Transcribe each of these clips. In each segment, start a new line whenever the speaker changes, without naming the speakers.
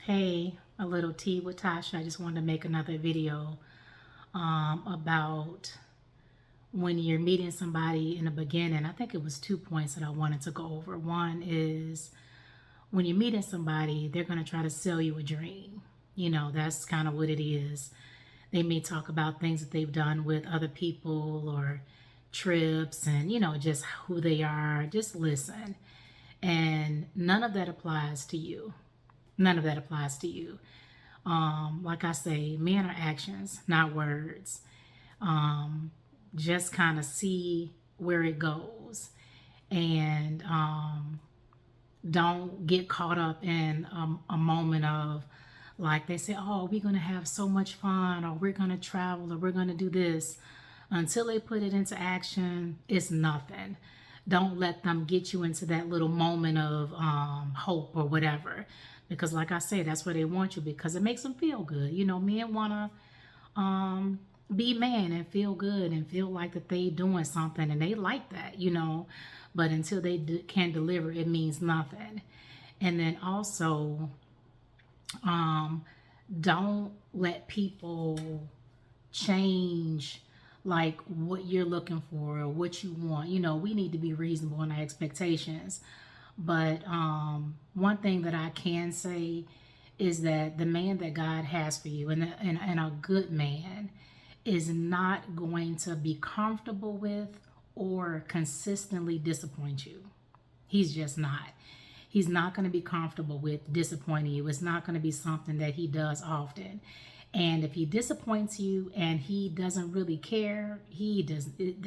Hey, a little tea with Tasha. I just wanted to make another video about when you're meeting somebody in the beginning. I think it was 2 points that I wanted to go over. One is when you're meeting somebody, they're going to try to sell you a dream. That's kind of what it is. They may talk about things that they've done with other people or trips and, just who they are. Just listen. And none of that applies to you. None of that applies to you. Like I say, men are actions, not words. Just kind of see where it goes, and don't get caught up in a moment of, like they say, oh, we're going to have so much fun, or we're going to travel, or we're going to do this. Until they put it into action, it's nothing. Don't let them get you into that little moment of hope or whatever. Because like I say, that's where they want you, because it makes them feel good. Men want to be man and feel good and feel like that they doing something, and they like that, But until they can deliver, it means nothing. And then also, don't let people change like what you're looking for or what you want. We need to be reasonable in our expectations. But one thing that I can say is that the man that God has for you, and a good man, is not going to be comfortable with or consistently disappoint you. He's just not. He's not going to be comfortable with disappointing you. It's not going to be something that he does often. And if he disappoints you and he doesn't really care,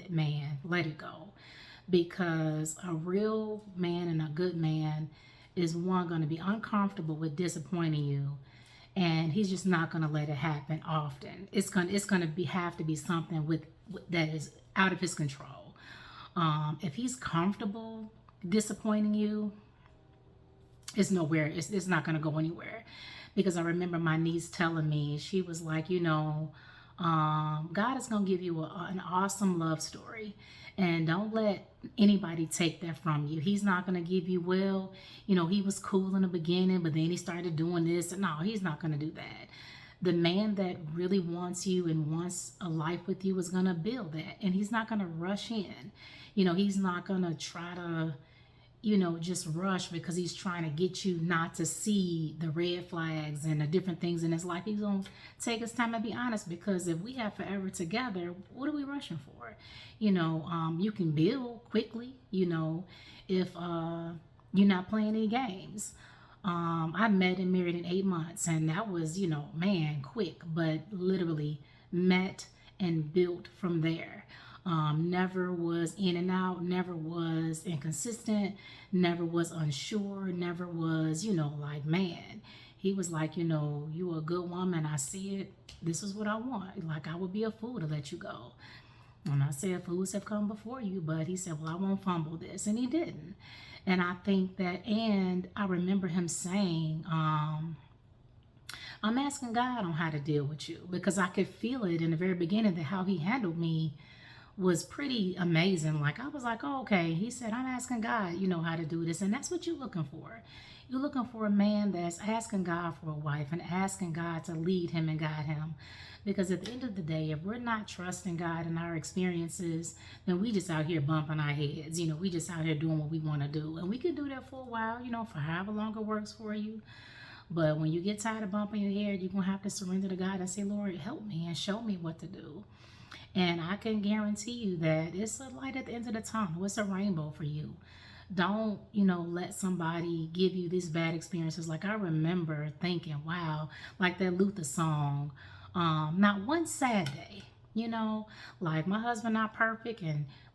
man, let it go. Because a real man and a good man is going to be uncomfortable with disappointing you, and he's just not going to let it happen often. It's going to have to be something that is out of his control. If he's comfortable disappointing you, it's nowhere. It's not going to go anywhere. Because I remember my niece telling me, she was like, God is going to give you an awesome love story. And don't let anybody take that from you. He's not going to give you, he was cool in the beginning, but then he started doing this. No, he's not going to do that. The man that really wants you and wants a life with you is going to build that. And he's not going to rush in. He's not going to try to, just rush because he's trying to get you not to see the red flags and the different things in his life. He's going to take his time and be honest, because if we have forever together, what are we rushing for? You can build quickly, if you're not playing any games. I met and married in 8 months, and that was, quick, but literally met and built from there. Never was in and out, never was inconsistent, never was unsure, never was, man. He was like, you a good woman. I see it. This is what I want. Like, I would be a fool to let you go. And I said, fools have come before you, but he said, well, I won't fumble this. And he didn't. And I think that, and I remember him saying, I'm asking God on how to deal with you, because I could feel it in the very beginning that how he handled me was pretty amazing. Like, I was like, oh, okay. He said, I'm asking God, how to do this. And that's what you're looking for. You're looking for a man that's asking God for a wife and asking God to lead him and guide him. Because at the end of the day, if we're not trusting God in our experiences, then we just out here bumping our heads. We just out here doing what we want to do. And we can do that for a while, for however long it works for you. But when you get tired of bumping your head, you're going to have to surrender to God and say, Lord, help me and show me what to do. And I can guarantee you that it's a light at the end of the tunnel. It's a rainbow for you. Don't, let somebody give you these bad experiences. Like, I remember thinking, wow, like that Luther song, not one sad day, like my husband not perfect,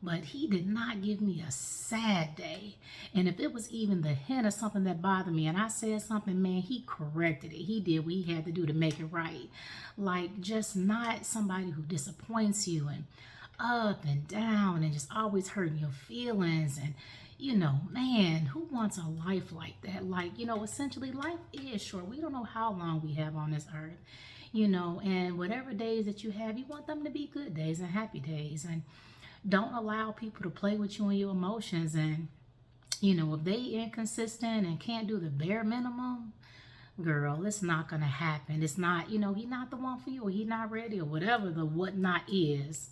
but he did not give me a sad day. And if it was even the hint of something that bothered me and I said something, man, he corrected it. He did what he had to do to make it right. Like, just not somebody who disappoints you and up and down and just always hurting your feelings. And man, who wants a life like that? Like, essentially life is short. We don't know how long we have on this earth, and whatever days that you have, you want them to be good days and happy days. And don't allow people to play with you and your emotions. And, if they inconsistent and can't do the bare minimum, girl, it's not gonna happen. It's not, he not the one for you, or he not ready, or whatever the what not is.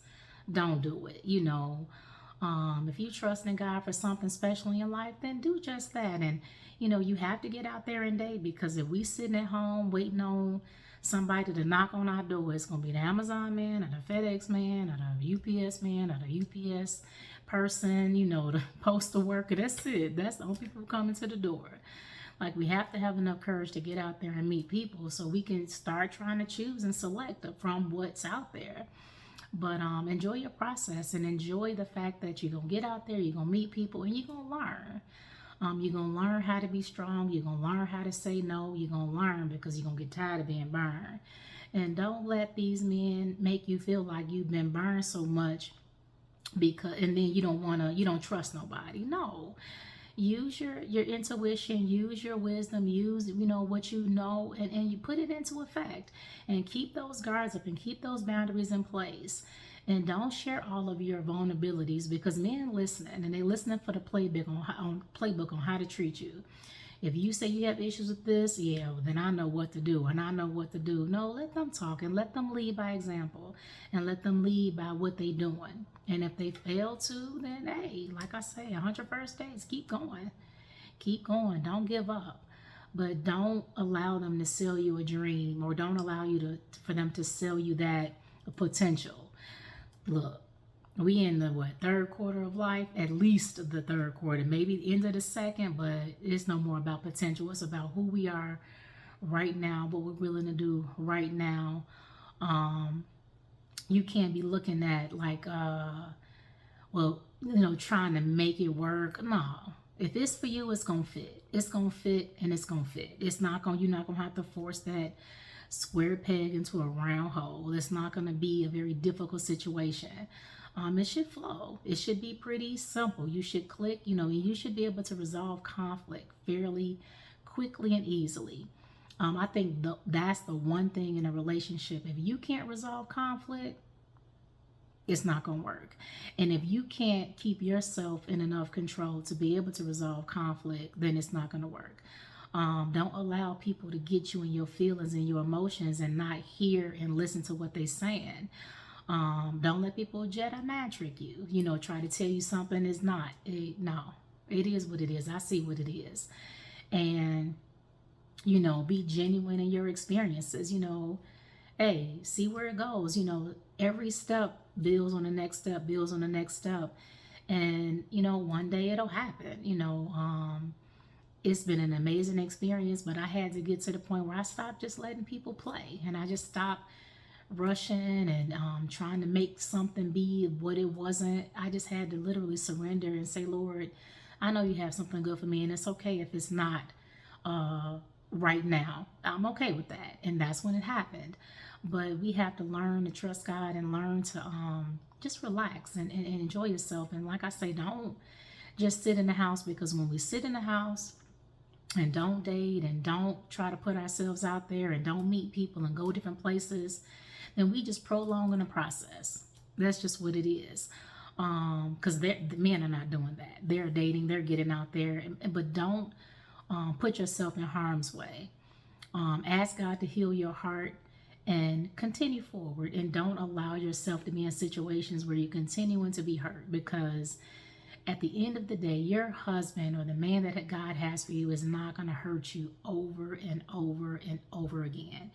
Don't do it. If you trust in God for something special in your life, then do just that. And you have to get out there and date, because if we sitting at home waiting on somebody to knock on our door, it's gonna be the Amazon man, or the FedEx man, or the UPS man, or the UPS person, the postal worker. That's it. That's the only people coming to the door. Like, we have to have enough courage to get out there and meet people, so we can start trying to choose and select from what's out there. But enjoy your process, and enjoy the fact that you're going to get out there, you're going to meet people, and you're going to learn. You're going to learn how to be strong. You're going to learn how to say no. You're going to learn, because you're going to get tired of being burned. And don't let these men make you feel like you've been burned so much, and then you don't trust nobody. No. Use your intuition, use your wisdom, use what you know, and you put it into effect, and keep those guards up and keep those boundaries in place. And don't share all of your vulnerabilities, because men listening, and they listening for the playbook on how to treat you. If you say you have issues with this, yeah, well, then I know what to do, and I know what to do. No, let them talk, and let them lead by example, and let them lead by what they doing. And if they fail to, then hey, like I say, 100 first days, keep going. Keep going. Don't give up. But don't allow them to sell you a dream, or don't allow for them to sell you that potential. Look, we in the third quarter of life, at least the third quarter, maybe the end of the second, but it's no more about potential. It's about who we are right now, what we're willing to do right now. You can't be looking at like, trying to make it work. No, if it's for you, it's gonna fit. It's gonna fit, and it's gonna fit. You're not gonna have to force that square peg into a round hole. It's not gonna be a very difficult situation. It should flow. It should be pretty simple. You should click, you should be able to resolve conflict fairly quickly and easily. I think that's the one thing in a relationship. If you can't resolve conflict, it's not going to work. And if you can't keep yourself in enough control to be able to resolve conflict, then it's not going to work. Don't allow people to get you in your feelings and your emotions and not hear and listen to what they're saying. Don't let people Jedi mind trick you. Try to tell you something is not. No, it is what it is. I see what it is. And, be genuine in your experiences. Hey, see where it goes. Every step builds on the next step, builds on the next step. And, one day it'll happen. It's been an amazing experience, but I had to get to the point where I stopped just letting people play. And I just stopped rushing and trying to make something be what it wasn't. I just had to literally surrender and say, Lord, I know you have something good for me, and it's okay if it's not right now. I'm okay with that. And that's when it happened. But we have to learn to trust God and learn to just relax and enjoy yourself. And like I say, don't just sit in the house, because when we sit in the house and don't date and don't try to put ourselves out there and don't meet people and go different places, then we just prolong the process. That's just what it is. Because the men are not doing that. They're dating, they're getting out there, but don't put yourself in harm's way. Ask God to heal your heart and continue forward, and don't allow yourself to be in situations where you're continuing to be hurt, because at the end of the day, your husband or the man that God has for you is not going to hurt you over and over and over again.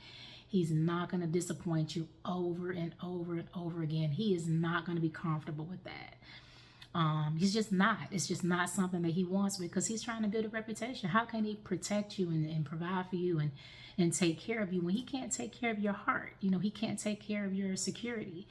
He's not going to disappoint you over and over and over again. He is not going to be comfortable with that. He's just not. It's just not something that he wants, because he's trying to build a reputation. How can he protect you and provide for you and take care of you when he can't take care of your heart? He can't take care of your security.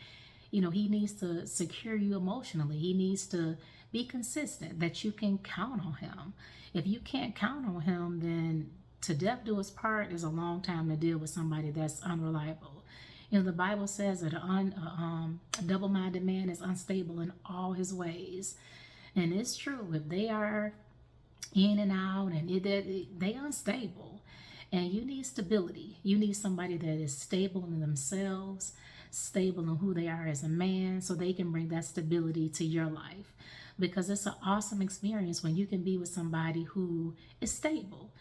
He needs to secure you emotionally. He needs to be consistent, that you can count on him. If you can't count on him, then to death do us part is a long time to deal with somebody that's unreliable. The Bible says that a double-minded man is unstable in all his ways. And it's true. If they are in and out, and they unstable. And you need stability. You need somebody that is stable in themselves, stable in who they are as a man, so they can bring that stability to your life. Because it's an awesome experience when you can be with somebody who is stable.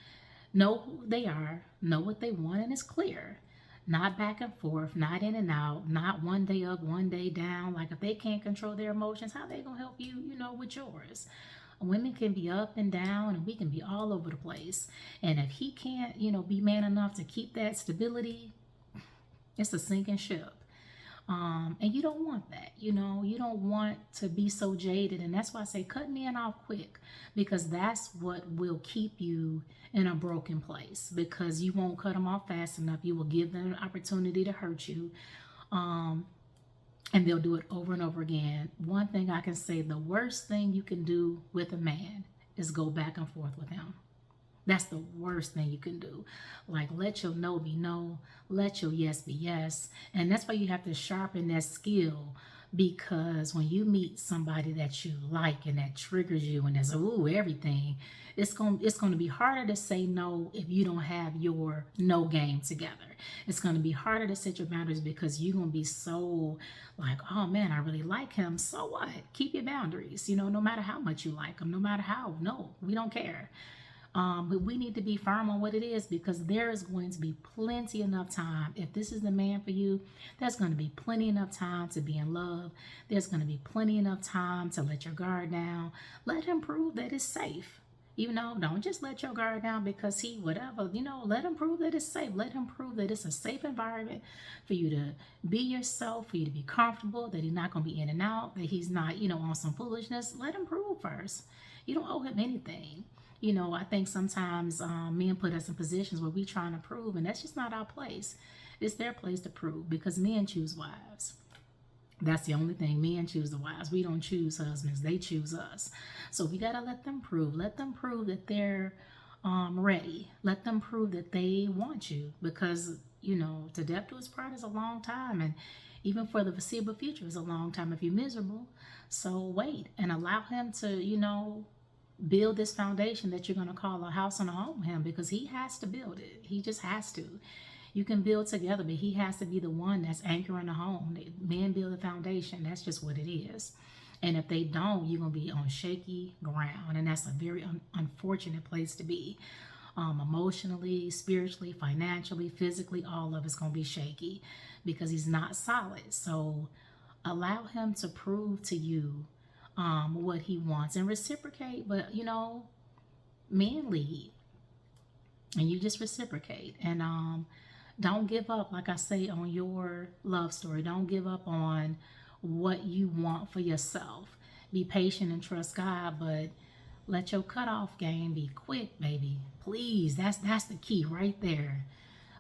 Know who they are, know what they want, and it's clear. Not back and forth, not in and out, not one day up, one day down. Like if they can't control their emotions, how they gonna help you, with yours? Women can be up and down and we can be all over the place. And if he can't, be man enough to keep that stability, it's a sinking ship. And you don't want that, you don't want to be so jaded. And that's why I say cut men off quick, because that's what will keep you in a broken place, because you won't cut them off fast enough. You will give them an opportunity to hurt you. And they'll do it over and over again. One thing I can say, the worst thing you can do with a man is go back and forth with him. That's the worst thing you can do. Like, let your no be no, let your yes be yes. And that's why you have to sharpen that skill, because when you meet somebody that you like and that triggers you and there's everything, it's going to be harder to say no if you don't have your no game together. It's going to be harder to set your boundaries because you're going to be so like, oh man, I really like him. So what? Keep your boundaries, no matter how much you like him, no matter how, no, we don't care. But we need to be firm on what it is, because there is going to be plenty enough time. If this is the man for you, there's going to be plenty enough time to be in love. There's going to be plenty enough time to let your guard down. Let him prove that it's safe. Don't just let your guard down because he whatever, let him prove that it's safe. Let him prove that it's a safe environment for you to be yourself, for you to be comfortable, that he's not going to be in and out, that he's not, on some foolishness. Let him prove first. You don't owe him anything. I think sometimes men put us in positions where we trying to prove, and that's just not our place. It's their place to prove, because men choose wives. That's the only thing. Men choose the wives. We don't choose husbands. They choose us. So we got to let them prove. Let them prove that they're ready. Let them prove that they want you, because, to death do us part is a long time. And even for the foreseeable future is a long time if you're miserable. So wait and allow him to, build this foundation that you're going to call a house and a home with him, because he has to build it. He just has to. You can build together, but he has to be the one that's anchoring the home. Men build the foundation. That's just what it is. And if they don't, you're going to be on shaky ground. And that's a very unfortunate place to be. Emotionally, spiritually, financially, physically, all of it's going to be shaky because he's not solid. So allow him to prove to you what he wants and reciprocate. But men lead and you just reciprocate. And don't give up, like I say, on your love story. Don't give up on what you want for yourself. Be patient and trust God, but let your cutoff game be quick, baby. Please, that's the key right there.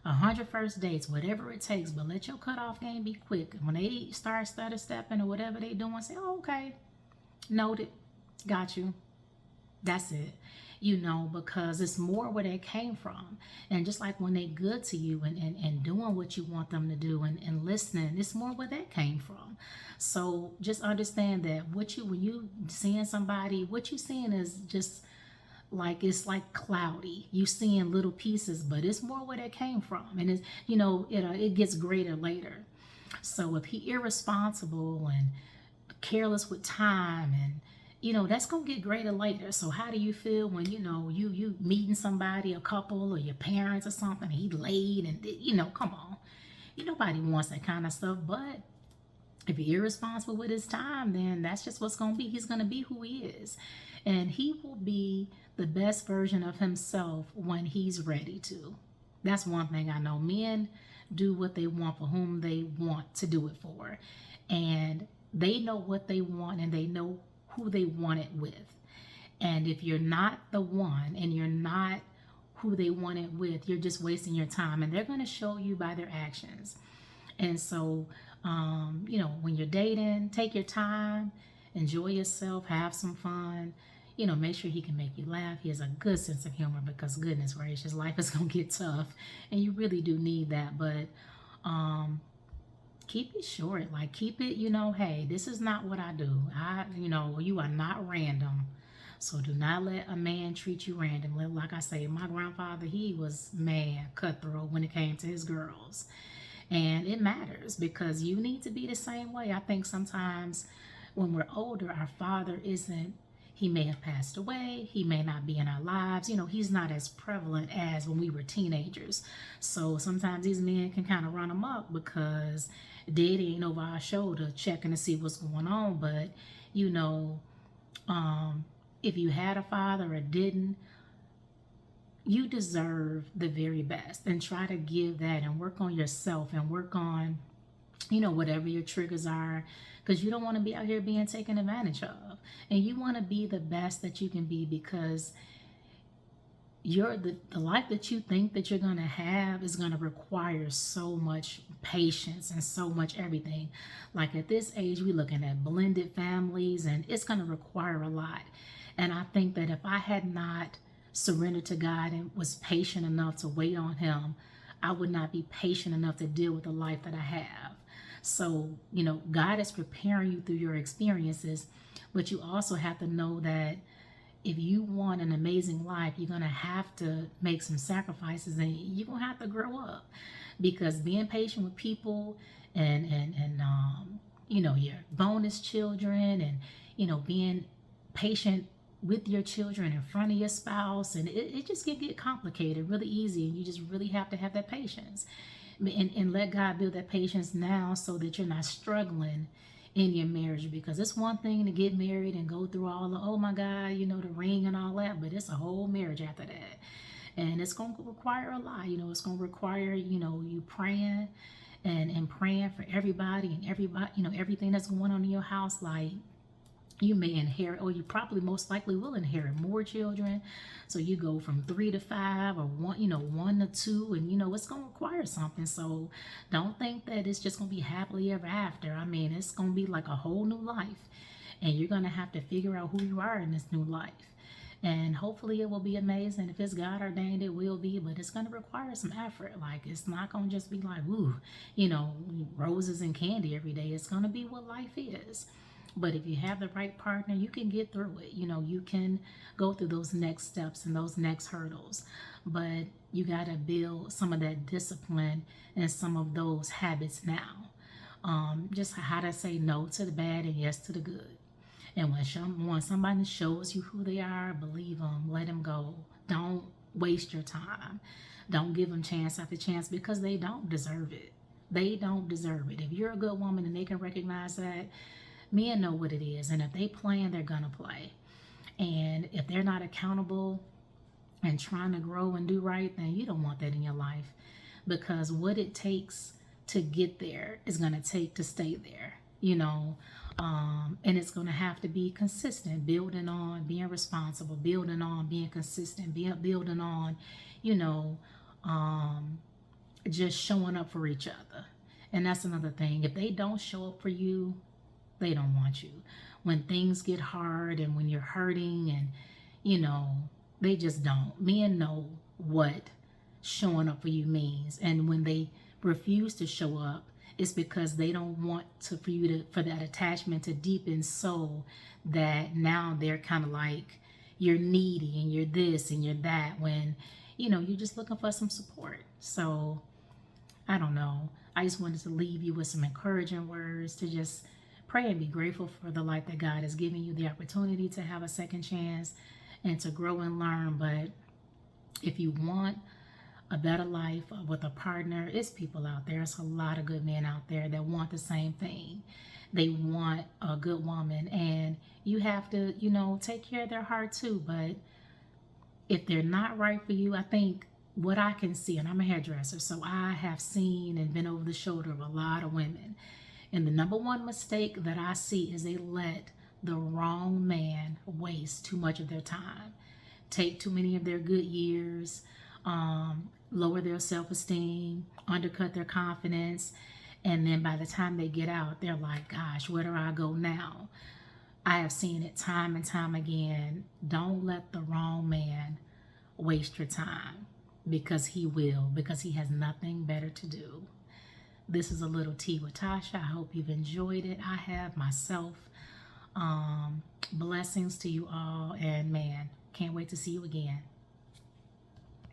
100 first dates, whatever it takes, but let your cutoff game be quick. When they start stutter stepping or whatever they doing, say, oh, okay, noted, got you. That's it. Because it's more where they came from. And just like when they good to you and doing what you want them to do and listening, it's more where that came from. So just understand that when you seeing somebody, what you seeing is just like, it's like cloudy. You seeing little pieces, but it's more where that came from. And it's, it gets greater later. So if he irresponsible and careless with time, and that's gonna get greater later. So how do you feel when you meeting somebody, a couple or your parents or something, he late and come on, nobody wants that kind of stuff. But if you're irresponsible with his time, then that's just what's gonna be. He's gonna be who he is, and he will be the best version of himself when he's ready to. That's one thing I know. Men do what they want for whom they want to do it for, and they know what they want and they know who they want it with. And if you're not the one and you're not who they want it with, you're just wasting your time, and they're going to show you by their actions. And so, when you're dating, take your time, enjoy yourself, have some fun, make sure he can make you laugh. He has a good sense of humor, because goodness gracious, life is going to get tough and you really do need that. But, keep it short. Like, keep it, hey, this is not what I do. You are not random. So do not let a man treat you randomly. Like I say, my grandfather, he was mad, cutthroat when it came to his girls. And it matters, because you need to be the same way. I think sometimes when we're older, our father isn't He may have passed away. He may not be in our lives. You know, he's not as prevalent as when we were teenagers. So sometimes these men can kind of run amok because daddy ain't over our shoulder checking to see what's going on. But, you know, if you had a father or didn't, you deserve the very best, and try to give that and work on yourself and work on, you know, whatever your triggers are, because you don't want to be out here being taken advantage of, and you want to be the best that you can be, because the life that you think that you're going to have is going to require so much patience and so much everything. Like at this age, we're looking at blended families, and it's going to require a lot. And I think that if I had not surrendered to God and was patient enough to wait on him, I would not be patient enough to deal with the life that I have. So, you know, God is preparing you through your experiences, but you also have to know that if you want an amazing life, you're going to have to make some sacrifices, and you're going to have to grow up, because being patient with people and you know, your bonus children, and, you know, being patient with your children in front of your spouse, and it just can get complicated really easy, and you just really have to have that patience, and let God build that patience now, so that you're not struggling in your marriage. Because it's one thing to get married and go through all the, oh my God, you know, the ring and all that, but it's a whole marriage after that, and it's going to require a lot. You know, it's going to require, you know, you praying and praying for everybody, and everybody, you know, everything that's going on in your house. Like, you may inherit, or you probably most likely will inherit more children. So you go from 3 to 5, or 1, you know, 1 to 2, and you know, it's going to require something. So don't think that it's just going to be happily ever after. I mean, it's going to be like a whole new life, and you're going to have to figure out who you are in this new life. And hopefully it will be amazing. If it's God ordained, it will be, but it's going to require some effort. Like, it's not going to just be like, ooh, you know, roses and candy every day. It's going to be what life is. But if you have the right partner, you can get through it. You know, you can go through those next steps and those next hurdles. But you got to build some of that discipline and some of those habits now. Just how to say no to the bad and yes to the good. And when somebody shows you who they are, believe them, let them go. Don't waste your time. Don't give them chance after chance, because they don't deserve it. They don't deserve it. If you're a good woman and they can recognize that, men know what it is, and if they plan, they're gonna play. And if they're not accountable and trying to grow and do right, then you don't want that in your life, because what it takes to get there is gonna take to stay there, you know. And it's gonna have to be consistent, building on being responsible, building on being consistent, building on, you know, just showing up for each other. And that's another thing. If they don't show up for you, they don't want you. When things get hard and when you're hurting, and, you know, they just don't. Men know what showing up for you means. And when they refuse to show up, it's because they don't want for that attachment to deepen, so that now they're kind of like, you're needy and you're this and you're that, when, you know, you're just looking for some support. So I don't know. I just wanted to leave you with some encouraging words to just pray and be grateful for the life that God has given you, the opportunity to have a second chance and to grow and learn. But if you want a better life with a partner, it's people out there. It's a lot of good men out there that want the same thing. They want a good woman, and you have to, you know, take care of their heart too. But if they're not right for you, I think what I can see, and I'm a hairdresser, so I have seen and been over the shoulder of a lot of women. And the number one mistake that I see is they let the wrong man waste too much of their time, take too many of their good years, lower their self-esteem, undercut their confidence. And then by the time they get out, they're like, gosh, where do I go now? I have seen it time and time again. Don't let the wrong man waste your time, because he will, because he has nothing better to do. This is a little tea with Tasha. I hope you've enjoyed it. I have myself. Blessings to you all. And man, can't wait to see you again.